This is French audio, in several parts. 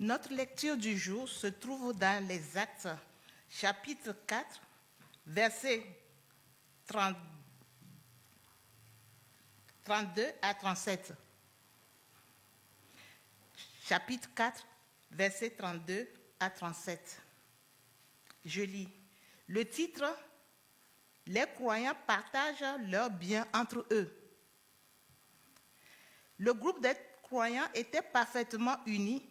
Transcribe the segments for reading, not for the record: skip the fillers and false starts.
Notre lecture du jour se trouve dans les Actes, chapitre 4, versets 32 à 37. Chapitre 4, versets 32 à 37. Je lis. Le titre, « Les croyants partagent leurs biens entre eux ». Le groupe des croyants était parfaitement uni,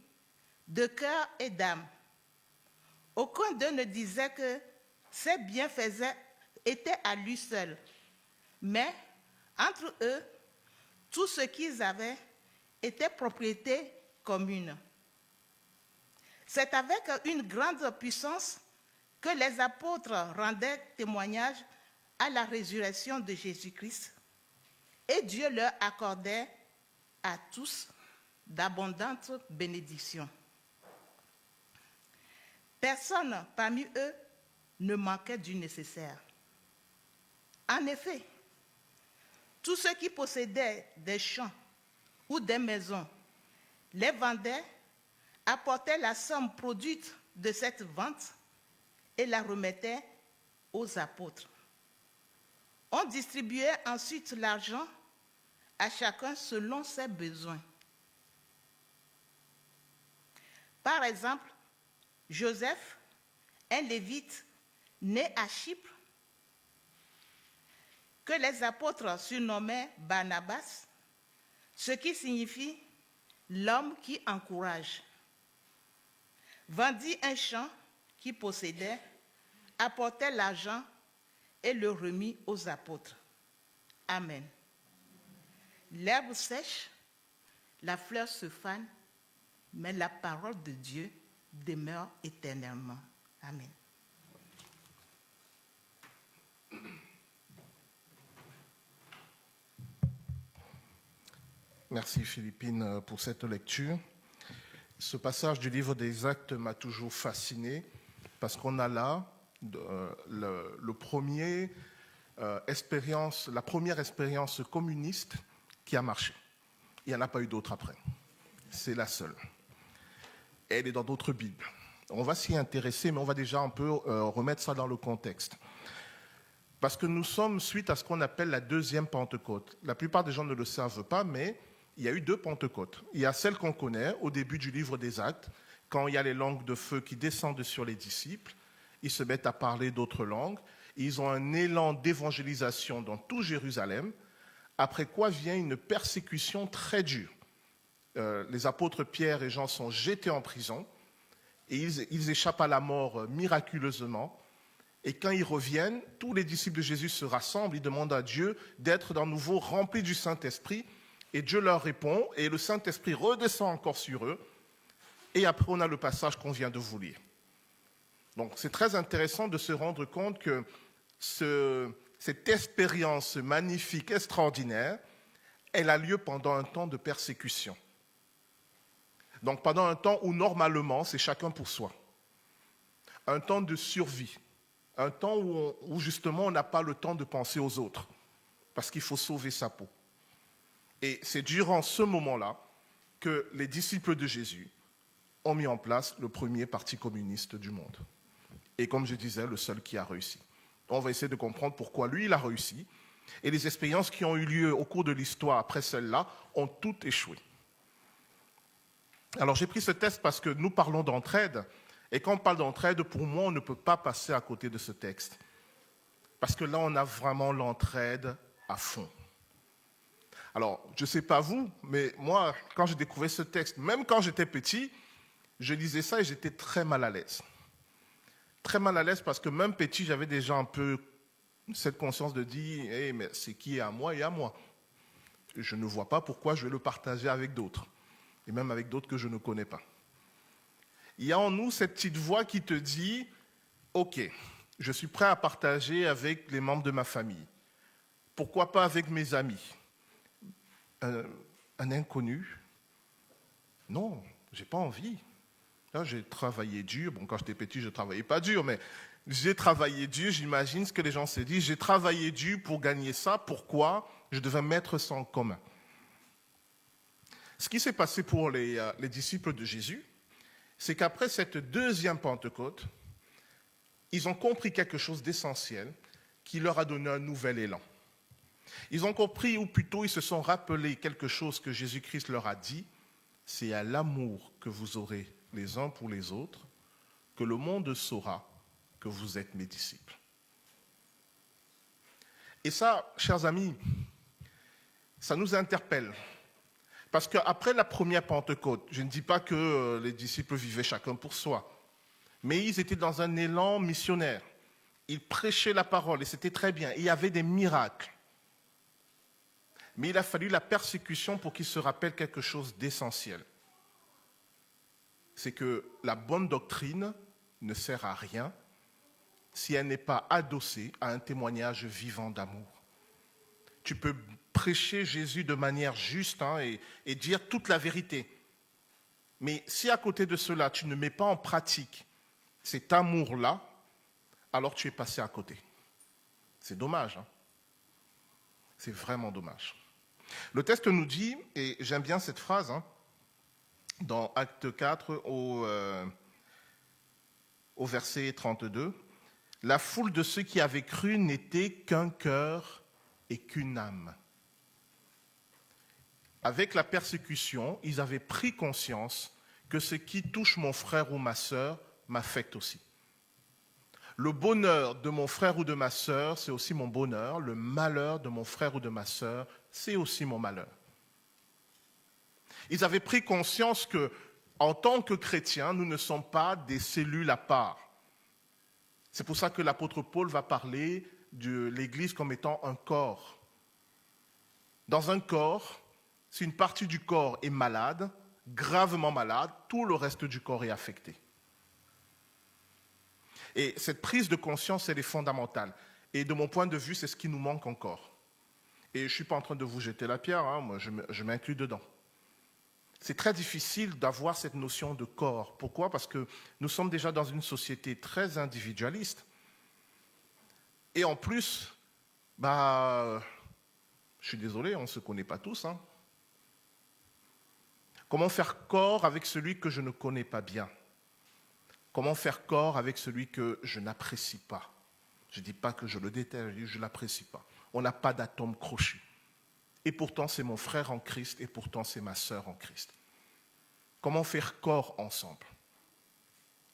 de cœur et d'âme. Aucun d'eux ne disait que ses bienfaisants étaient à lui seul. Mais entre eux, tout ce qu'ils avaient était propriété commune. C'est avec une grande puissance que les apôtres rendaient témoignage à la résurrection de Jésus-Christ, et Dieu leur accordait à tous d'abondantes bénédictions. Personne parmi eux ne manquait du nécessaire. En effet, tous ceux qui possédaient des champs ou des maisons les vendaient, apportaient la somme produite de cette vente et la remettaient aux apôtres. On distribuait ensuite l'argent à chacun selon ses besoins. Par exemple, Joseph, un lévite né à Chypre, que les apôtres surnommaient Barnabas, ce qui signifie l'homme qui encourage, vendit un champ qu'il possédait, apportait l'argent et le remit aux apôtres. Amen. L'herbe sèche, la fleur se fane, mais la parole de Dieu demeure éternellement. Amen. Merci Philippine pour cette lecture. Ce passage du livre des Actes m'a toujours fasciné parce qu'on a là la première expérience communiste qui a marché. Il n'y en a pas eu d'autre après. C'est la seule. Elle est dans d'autres Bibles. On va s'y intéresser, mais on va déjà un peu remettre ça dans le contexte. Parce que nous sommes suite à ce qu'on appelle la deuxième Pentecôte. La plupart des gens ne le savent pas, mais il y a eu deux Pentecôtes. Il y a celle qu'on connaît au début du livre des Actes, quand il y a les langues de feu qui descendent sur les disciples. Ils se mettent à parler d'autres langues. Ils ont un élan d'évangélisation dans tout Jérusalem, après quoi vient une persécution très dure. Les apôtres Pierre et Jean sont jetés en prison et ils échappent à la mort miraculeusement. Et quand ils reviennent, tous les disciples de Jésus se rassemblent, ils demandent à Dieu d'être de nouveau remplis du Saint-Esprit. Et Dieu leur répond et le Saint-Esprit redescend encore sur eux. Et après, on a le passage qu'on vient de vous lire. Donc, c'est très intéressant de se rendre compte que cette expérience magnifique, extraordinaire, elle a lieu pendant un temps de persécution. Donc, pendant un temps où, normalement, c'est chacun pour soi. Un temps de survie. Un temps où justement, on n'a pas le temps de penser aux autres. Parce qu'il faut sauver sa peau. Et c'est durant ce moment-là que les disciples de Jésus ont mis en place le premier parti communiste du monde. Et comme je disais, le seul qui a réussi. On va essayer de comprendre pourquoi lui, il a réussi. Et les expériences qui ont eu lieu au cours de l'histoire après celle-là ont toutes échoué. Alors j'ai pris ce texte parce que nous parlons d'entraide. Et quand on parle d'entraide, pour moi, on ne peut pas passer à côté de ce texte. Parce que là, on a vraiment l'entraide à fond. Alors, je ne sais pas vous, mais moi, quand j'ai découvert ce texte, même quand j'étais petit, je lisais ça et j'étais très mal à l'aise. Très mal à l'aise parce que même petit, j'avais déjà un peu cette conscience de dire hey, mais c'est qui est à moi et à moi. Je ne vois pas pourquoi je vais le partager avec d'autres, et même avec d'autres que je ne connais pas. Il y a en nous cette petite voix qui te dit « Ok, je suis prêt à partager avec les membres de ma famille. Pourquoi pas avec mes amis ? Un inconnu ? Non, je n'ai pas envie. Là, j'ai travaillé dur. Bon, quand j'étais petit, je ne travaillais pas dur, mais j'ai travaillé dur. J'imagine ce que les gens se disent. J'ai travaillé dur pour gagner ça. Pourquoi ? Je devais mettre ça en commun. » Ce qui s'est passé pour les disciples de Jésus, c'est qu'après cette deuxième Pentecôte, ils ont compris quelque chose d'essentiel qui leur a donné un nouvel élan. Ils ont compris, ou plutôt ils se sont rappelés quelque chose que Jésus-Christ leur a dit, c'est à l'amour que vous aurez les uns pour les autres que le monde saura que vous êtes mes disciples. Et ça, chers amis, ça nous interpelle. Parce qu'après la première Pentecôte, je ne dis pas que les disciples vivaient chacun pour soi, mais ils étaient dans un élan missionnaire. Ils prêchaient la parole et c'était très bien. Il y avait des miracles. Mais il a fallu la persécution pour qu'ils se rappellent quelque chose d'essentiel. C'est que la bonne doctrine ne sert à rien si elle n'est pas adossée à un témoignage vivant d'amour. Tu peux prêcher Jésus de manière juste et dire toute la vérité. Mais si à côté de cela, tu ne mets pas en pratique cet amour-là, alors tu es passé à côté. C'est dommage. C'est vraiment dommage. Le texte nous dit, et j'aime bien cette phrase, dans Acte 4 au verset 32, « La foule de ceux qui avaient cru n'était qu'un cœur et qu'une âme. » Avec la persécution, ils avaient pris conscience que ce qui touche mon frère ou ma sœur m'affecte aussi. Le bonheur de mon frère ou de ma sœur, c'est aussi mon bonheur. Le malheur de mon frère ou de ma sœur, c'est aussi mon malheur. Ils avaient pris conscience que, en tant que chrétiens, nous ne sommes pas des cellules à part. C'est pour ça que l'apôtre Paul va parler de l'Église comme étant un corps. Dans un corps, si une partie du corps est malade, gravement malade, tout le reste du corps est affecté. Et cette prise de conscience, elle est fondamentale. Et de mon point de vue, c'est ce qui nous manque encore. Et je ne suis pas en train de vous jeter la pierre, moi je m'inclus dedans. C'est très difficile d'avoir cette notion de corps. Pourquoi ? Parce que nous sommes déjà dans une société très individualiste. Et en plus, je suis désolé, on ne se connaît pas tous. Comment faire corps avec celui que je ne connais pas bien ? Comment faire corps avec celui que je n'apprécie pas ? Je ne dis pas que je le déteste, je ne l'apprécie pas. On n'a pas d'atome crochu. Et pourtant, c'est mon frère en Christ et pourtant, c'est ma sœur en Christ. Comment faire corps ensemble ?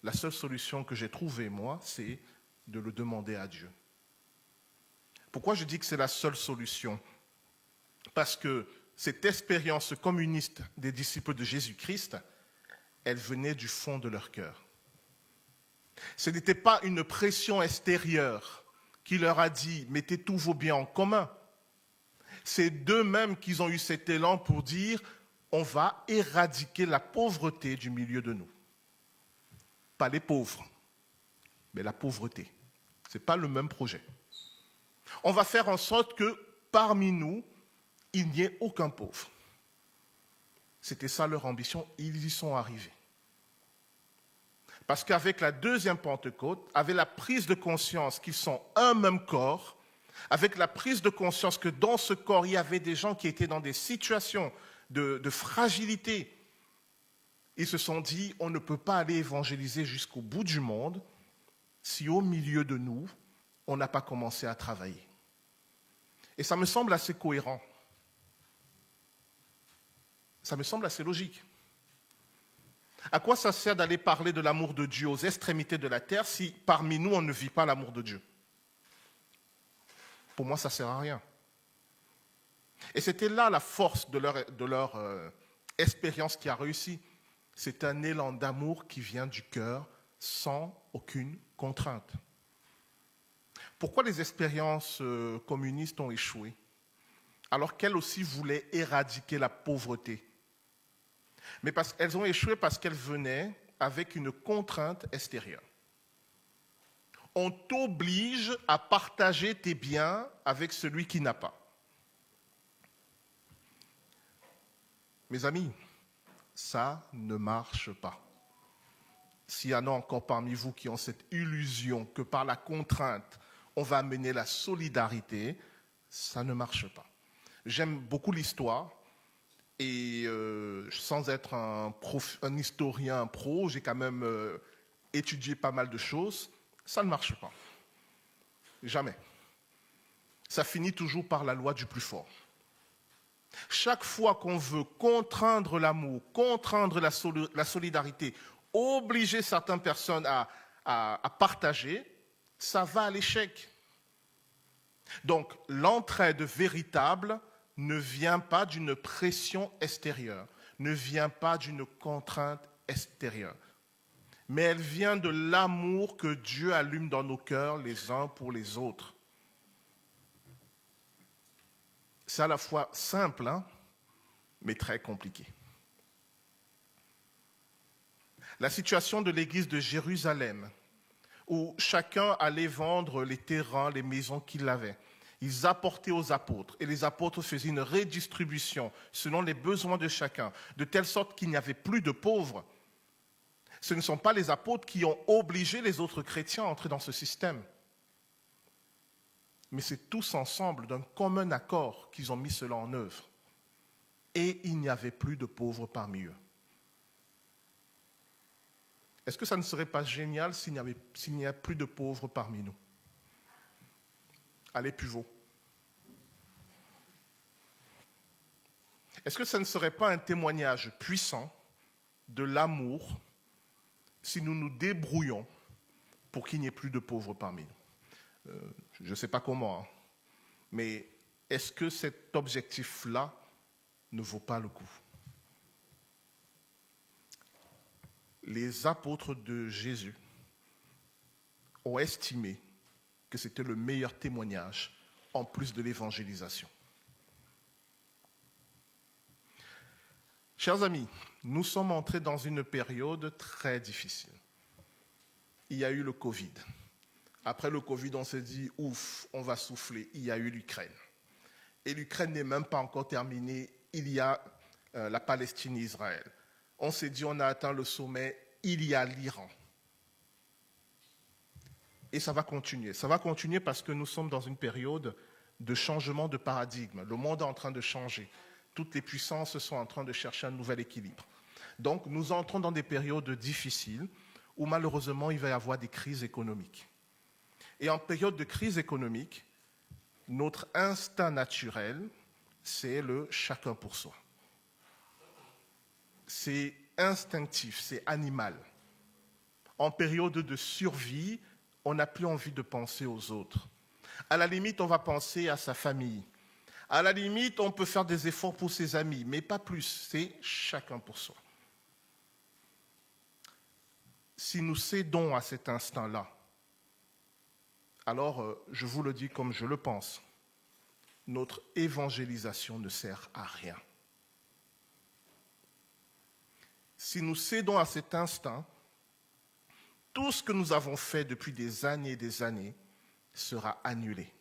La seule solution que j'ai trouvée, moi, c'est de le demander à Dieu. Pourquoi je dis que c'est la seule solution ? Parce que cette expérience communiste des disciples de Jésus-Christ, elle venait du fond de leur cœur. Ce n'était pas une pression extérieure qui leur a dit « mettez tous vos biens en commun ». C'est d'eux-mêmes qu'ils ont eu cet élan pour dire « on va éradiquer la pauvreté du milieu de nous ». Pas les pauvres, mais la pauvreté. Ce n'est pas le même projet. On va faire en sorte que parmi nous, il n'y ait aucun pauvre. C'était ça leur ambition, ils y sont arrivés. Parce qu'avec la deuxième Pentecôte, avec la prise de conscience qu'ils sont un même corps, avec la prise de conscience que dans ce corps, il y avait des gens qui étaient dans des situations de fragilité, ils se sont dit, on ne peut pas aller évangéliser jusqu'au bout du monde si au milieu de nous, on n'a pas commencé à travailler. Et ça me semble assez cohérent. Ça me semble assez logique. À quoi ça sert d'aller parler de l'amour de Dieu aux extrémités de la terre si parmi nous on ne vit pas l'amour de Dieu ? Pour moi, ça ne sert à rien. Et c'était là la force de leur expérience qui a réussi. C'est un élan d'amour qui vient du cœur sans aucune contrainte. Pourquoi les expériences communistes ont échoué alors qu'elles aussi voulaient éradiquer la pauvreté ? Mais elles ont échoué parce qu'elles venaient avec une contrainte extérieure. On t'oblige à partager tes biens avec celui qui n'a pas. Mes amis, ça ne marche pas. S'il y en a encore parmi vous qui ont cette illusion que par la contrainte, on va amener la solidarité, ça ne marche pas. J'aime beaucoup l'histoire. Et sans être un historien pro, j'ai quand même étudié pas mal de choses. Ça ne marche pas. Jamais. Ça finit toujours par la loi du plus fort. Chaque fois qu'on veut contraindre l'amour, contraindre la solidarité, obliger certaines personnes à partager, ça va à l'échec. Donc, l'entraide véritable ne vient pas d'une pression extérieure, ne vient pas d'une contrainte extérieure, mais elle vient de l'amour que Dieu allume dans nos cœurs les uns pour les autres. C'est à la fois simple, hein, mais très compliqué. La situation de l'église de Jérusalem, où chacun allait vendre les terrains, les maisons qu'il avait. Ils apportaient aux apôtres, et les apôtres faisaient une redistribution selon les besoins de chacun, de telle sorte qu'il n'y avait plus de pauvres. Ce ne sont pas les apôtres qui ont obligé les autres chrétiens à entrer dans ce système. Mais c'est tous ensemble, d'un commun accord, qu'ils ont mis cela en œuvre. Et il n'y avait plus de pauvres parmi eux. Est-ce que ça ne serait pas génial s'il n'y a plus de pauvres parmi nous? Allez, Puvot. Est-ce que ça ne serait pas un témoignage puissant de l'amour si nous nous débrouillons pour qu'il n'y ait plus de pauvres parmi nous? Je ne sais pas comment, hein, mais est-ce que cet objectif-là ne vaut pas le coup? Les apôtres de Jésus ont estimé que c'était le meilleur témoignage en plus de l'évangélisation. Chers amis, nous sommes entrés dans une période très difficile. Il y a eu le Covid. Après le Covid, on s'est dit, ouf, on va souffler. Il y a eu l'Ukraine. Et l'Ukraine n'est même pas encore terminée. Il y a la Palestine et Israël. On s'est dit, on a atteint le sommet, il y a l'Iran. Et ça va continuer. Ça va continuer parce que nous sommes dans une période de changement de paradigme. Le monde est en train de changer. Toutes les puissances sont en train de chercher un nouvel équilibre. Donc, nous entrons dans des périodes difficiles où malheureusement, il va y avoir des crises économiques. Et en période de crise économique, notre instinct naturel, c'est le chacun pour soi. C'est instinctif, c'est animal. En période de survie, on n'a plus envie de penser aux autres. À la limite, on va penser à sa famille. À la limite, on peut faire des efforts pour ses amis, mais pas plus, c'est chacun pour soi. Si nous cédons à cet instinct-là, alors, je vous le dis comme je le pense, notre évangélisation ne sert à rien. Si nous cédons à cet instinct, tout ce que nous avons fait depuis des années sera annulé.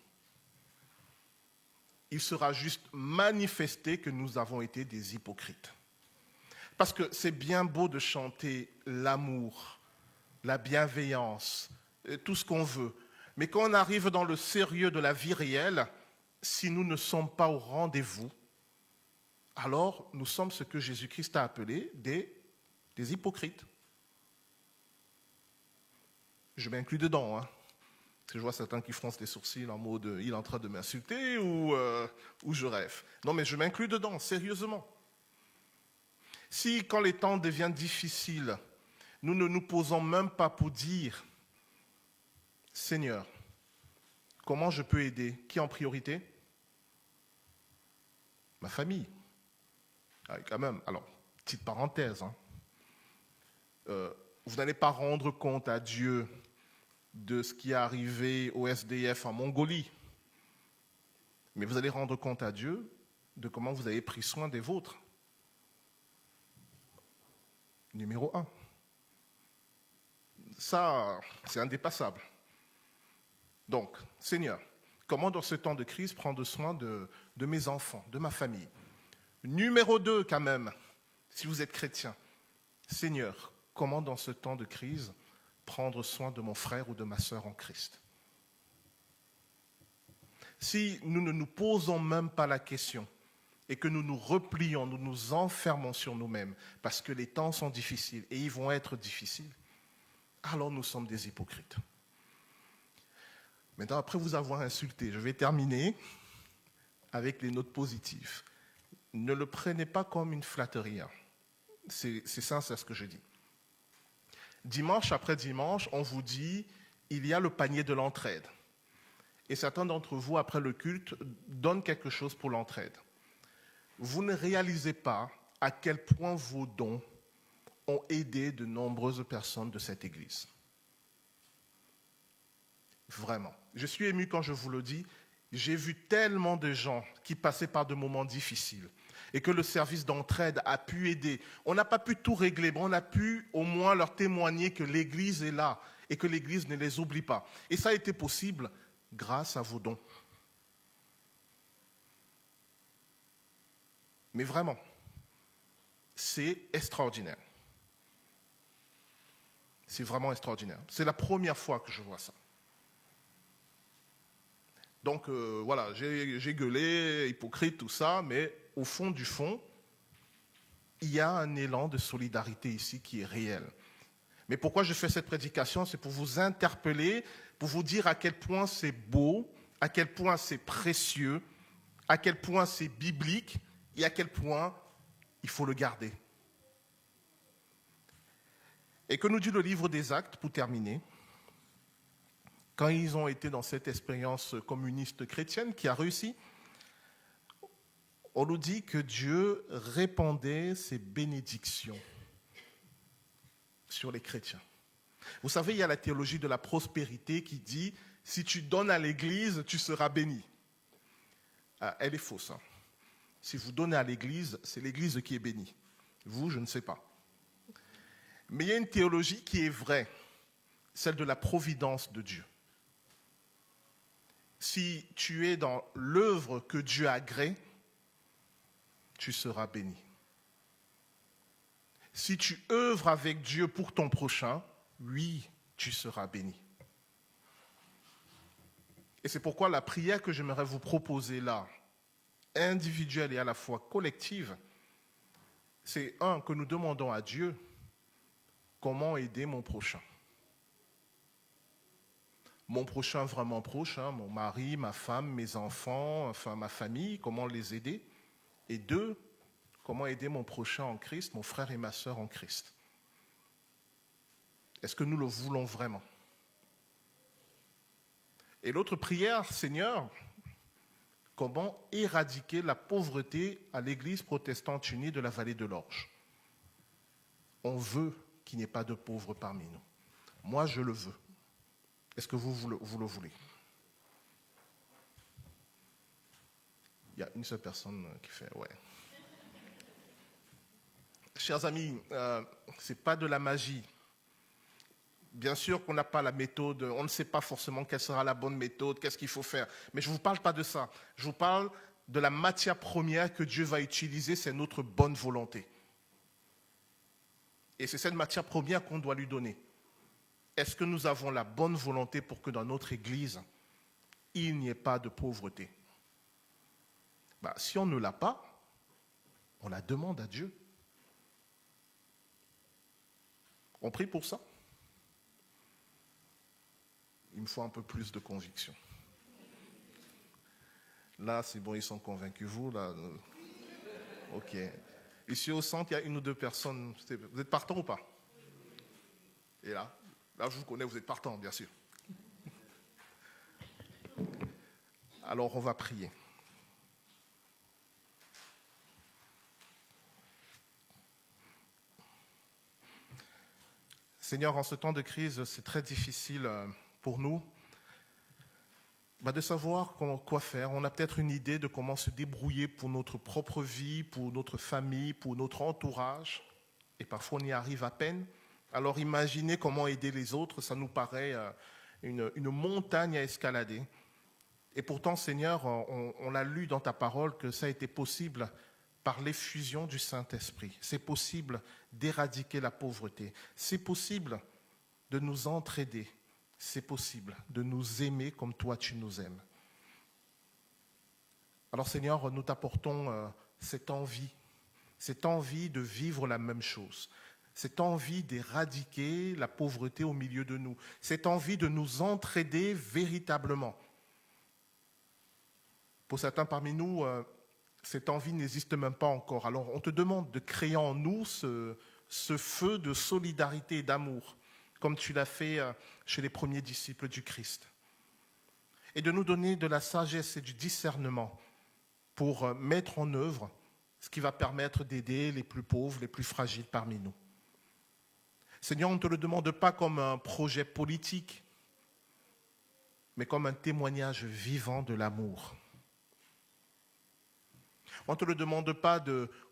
Il sera juste manifesté que nous avons été des hypocrites. Parce que c'est bien beau de chanter l'amour, la bienveillance, tout ce qu'on veut. Mais quand on arrive dans le sérieux de la vie réelle, si nous ne sommes pas au rendez-vous, alors nous sommes ce que Jésus-Christ a appelé des hypocrites. Je m'inclus dedans, hein. Je vois certains qui froncent les sourcils en mode « il est en train de m'insulter » ou je rêve. Non, mais je m'inclus dedans, sérieusement. Si, quand les temps deviennent difficiles, nous ne nous posons même pas pour dire « Seigneur, comment je peux aider ?» Qui en priorité? Ma famille. Ah, quand même, alors, petite parenthèse, hein. Vous n'allez pas rendre compte à Dieu de ce qui est arrivé au SDF en Mongolie. Mais vous allez rendre compte à Dieu de comment vous avez pris soin des vôtres. Numéro 1. Ça, c'est indépassable. Donc, Seigneur, comment dans ce temps de crise prendre soin de mes enfants, de ma famille? Numéro 2, quand même, si vous êtes chrétien. Seigneur, comment dans ce temps de crise prendre soin de mon frère ou de ma sœur en Christ? Si nous ne nous posons même pas la question et que nous nous replions, nous nous enfermons sur nous-mêmes parce que les temps sont difficiles et ils vont être difficiles, alors nous sommes des hypocrites. Maintenant, après vous avoir insulté, je vais terminer avec les notes positives. Ne le prenez pas comme une flatterie. C'est ça, c'est ce que je dis. Dimanche après dimanche, on vous dit, il y a le panier de l'entraide. Et certains d'entre vous, après le culte, donnent quelque chose pour l'entraide. Vous ne réalisez pas à quel point vos dons ont aidé de nombreuses personnes de cette église. Vraiment. Je suis ému quand je vous le dis. J'ai vu tellement de gens qui passaient par de moments difficiles et que le service d'entraide a pu aider. On n'a pas pu tout régler, mais on a pu au moins leur témoigner que l'Église est là et que l'Église ne les oublie pas. Et ça a été possible grâce à vos dons. Mais vraiment, c'est extraordinaire. C'est vraiment extraordinaire. C'est la première fois que je vois ça. Donc voilà, j'ai gueulé, hypocrite, tout ça, mais au fond du fond, il y a un élan de solidarité ici qui est réel. Mais pourquoi je fais cette prédication? C'est pour vous interpeller, pour vous dire à quel point c'est beau, à quel point c'est précieux, à quel point c'est biblique et à quel point il faut le garder. Et que nous dit le livre des Actes, pour terminer? Quand ils ont été dans cette expérience communiste chrétienne qui a réussi, on nous dit que Dieu répandait ses bénédictions sur les chrétiens. Vous savez, il y a la théologie de la prospérité qui dit « si tu donnes à l'Église, tu seras béni ». Elle est fausse. Si vous donnez à l'Église, c'est l'Église qui est bénie. Vous, je ne sais pas. Mais il y a une théologie qui est vraie, celle de la providence de Dieu. Si tu es dans l'œuvre que Dieu agrée, tu seras béni. Si tu œuvres avec Dieu pour ton prochain, oui, tu seras béni. Et c'est pourquoi la prière que j'aimerais vous proposer là, individuelle et à la fois collective, c'est que nous demandons à Dieu comment aider mon prochain. Mon prochain vraiment proche, mon mari, ma femme, mes enfants, enfin ma famille, comment les aider. Et 2, comment aider mon prochain en Christ, mon frère et ma sœur en Christ. Est-ce que nous le voulons vraiment? Et l'autre prière, Seigneur, comment éradiquer la pauvreté à l'Église protestante unie de la vallée de l'Orge? On veut qu'il n'y ait pas de pauvres parmi nous. Moi, je le veux. Est-ce que vous le voulez? Il y a une seule personne qui fait « ouais ». Chers amis, ce n'est pas de la magie. Bien sûr qu'on n'a pas la méthode, on ne sait pas forcément quelle sera la bonne méthode, qu'est-ce qu'il faut faire. Mais je ne vous parle pas de ça. Je vous parle de la matière première que Dieu va utiliser, c'est notre bonne volonté. Et c'est cette matière première qu'on doit lui donner. Est-ce que nous avons la bonne volonté pour que dans notre Église, il n'y ait pas de pauvreté? Si on ne l'a pas, on la demande à Dieu. On prie pour ça. Il me faut un peu plus de conviction. Là, c'est bon, ils sont convaincus. Vous, là, ok. Ici au centre, il y a 1 ou 2 personnes. Vous êtes partants ou pas? Et là, je vous connais, vous êtes partants, bien sûr. Alors, on va prier. Seigneur, en ce temps de crise, c'est très difficile pour nous de savoir quoi faire. On a peut-être une idée de comment se débrouiller pour notre propre vie, pour notre famille, pour notre entourage. Et parfois, on y arrive à peine. Alors, imaginez comment aider les autres, ça nous paraît une montagne à escalader. Et pourtant, Seigneur, on l'a lu dans ta parole que ça a été possible par l'effusion du Saint-Esprit. C'est possible d'éradiquer la pauvreté. C'est possible de nous entraider. C'est possible de nous aimer comme toi tu nous aimes. Alors Seigneur, nous t'apportons cette envie de vivre la même chose, cette envie d'éradiquer la pauvreté au milieu de nous, cette envie de nous entraider véritablement. Pour certains parmi nous, cette envie n'existe même pas encore. Alors on te demande de créer en nous ce feu de solidarité et d'amour, comme tu l'as fait chez les premiers disciples du Christ. Et de nous donner de la sagesse et du discernement pour mettre en œuvre ce qui va permettre d'aider les plus pauvres, les plus fragiles parmi nous. Seigneur, on ne te le demande pas comme un projet politique, mais comme un témoignage vivant de l'amour. On ne te le demande pas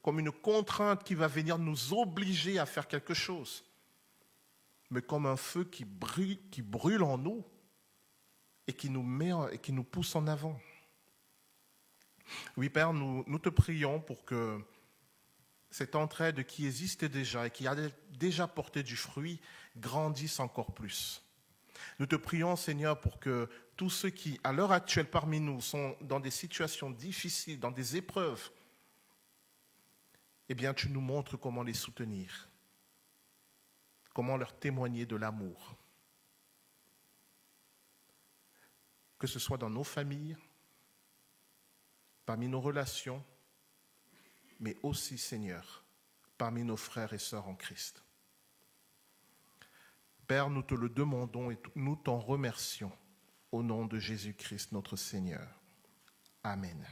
comme une contrainte qui va venir nous obliger à faire quelque chose, mais comme un feu qui brûle en nous et qui nous pousse en avant. Oui, Père, nous te prions pour que cette entraide qui existe déjà et qui a déjà porté du fruit grandisse encore plus. Nous te prions, Seigneur, pour que tous ceux qui, à l'heure actuelle parmi nous, sont dans des situations difficiles, dans des épreuves, eh bien, tu nous montres comment les soutenir, comment leur témoigner de l'amour. Que ce soit dans nos familles, parmi nos relations, mais aussi, Seigneur, parmi nos frères et sœurs en Christ. Père, nous te le demandons et nous t'en remercions au nom de Jésus-Christ, notre Seigneur. Amen.